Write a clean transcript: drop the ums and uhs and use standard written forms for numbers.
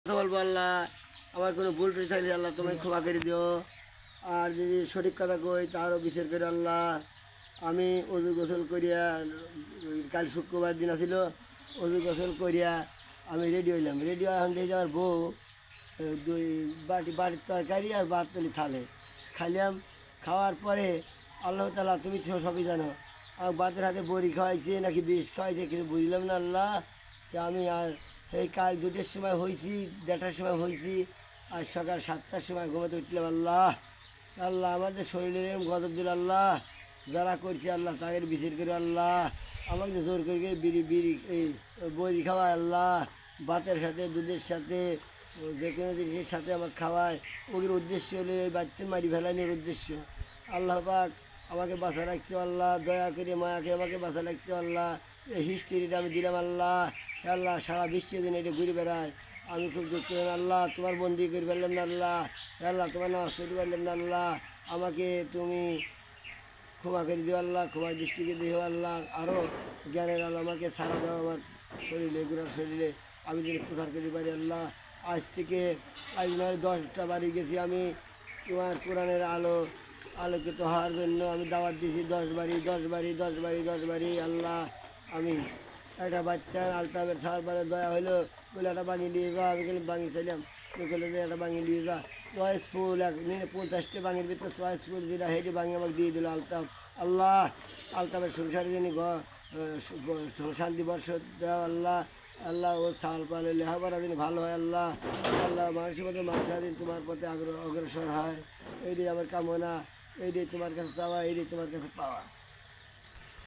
কথা বলবো আল্লাহ, আমার কোনো ভুল টুল থাকলে আল্লাহ তোমায় ক্ষমা করে দিও। আর যদি সঠিক কথা কই তারও বিচার করে আল্লাহ। আমি অজু গোসল করিয়া, কাল শুক্রবার দিন আসিল, অজু গোসল করিয়া আমি রেডি হইলাম। রেডি এখন দেখি আমার বউ দুই বাটির তরকারি আর বাতলি থালে খাইলাম। খাওয়ার পরে আল্লাহ তাআলা তুমি তো সবই জানো, আমার বাতের হাতে বড়ি খাওয়াইছে নাকি বিষ খাওয়াইছে কিছু বুঝলাম না আল্লাহ। তো আমি আর এই কাল 2টার সময় হয়েছি, 1:30টার সময় হয়েছি, আর সকাল 7টার সময় ঘুমাতে উঠলাম। আল্লাহ আল্লাহ আমাদের শরীরে এরকম গজব দিল আল্লাহ, যারা করছে আল্লাহ তাদের বিচার করে আল্লাহ। আমাকে জোর করে বিড়ি বিড়ি এই বড়ি খাওয়ায় আল্লাহ, ভাতের সাথে দুধের সাথে যে কোনো জিনিসের সাথে আমাকে খাওয়ায়। ওদের উদ্দেশ্য হলো এই বাচ্চা মারি ফেলানোর উদ্দেশ্য। আল্লাহ পাক আমাকে বাঁচা রাখছে আল্লাহ, দয়া করে মায়াকে আমাকে বাঁচা রাখছে আল্লাহ। এই হিস্ট্রিটা আমি দিলাম আল্লাহ। আল্লাহ সারা বিশ্বের দিন এটা ঘুরে বেড়ায়, আমি খুব দুঃখ আল্লাহ। তোমার বন্দি করে ফেললাম না আল্লাহ, আল্লাহ তোমার নামাজ পড়তে পারলাম না আল্লাহ, আমাকে তুমি ক্ষমা করে দিও আল্লাহ, ক্ষমার দৃষ্টিকে দিও আল্লাহ। আরও জ্ঞানের আল্লাহ আমাকে সারা দাও আমার শরীরে, গুড়ার শরীরে আমি যেন প্রচার করতে পারি আল্লাহ। আজ থেকে আজ নয় 10টা বাড়ি গেছি আমি তোমার কোরআনের আলোকিত হওয়ার জন্য আমি দাওয়াত দিয়েছি। 10 বাড়ি 10 বাড়ি 10 বাড়ি 10 বাড়ি আল্লাহ। আমি একটা বাচ্চার আলতাবের ছাড় পরে দয়া হইলো, বলে একটা বাঙিয়ে নিয়ে যা। আমি গেলে বাঙিয়েছিলাম, বলে যে একটা বাঙিয়ে নিয়ে যা। চয়েস ফুল 50টা বাঙির ভিতরে চয়েস ফুল যেটা হেঁটে বাঙিয়ে আমাকে দিয়ে দিল আলতাব। আল্লাহ আলতাবের সংসারে যিনি শান্তি বর্ষ দেওয়া আল্লাহ। আল্লাহ ও সাল পালে লেখাপড়া দিন ভালো হয় আল্লাহ। আল্লাহ মানুষের মধ্যে মানুষের তোমার পথে অগ্রসর হয়, এইটাই আমার কামনা, এইটাই তোমার কাছে চাওয়া, এইটাই তোমার কাছে পাওয়া।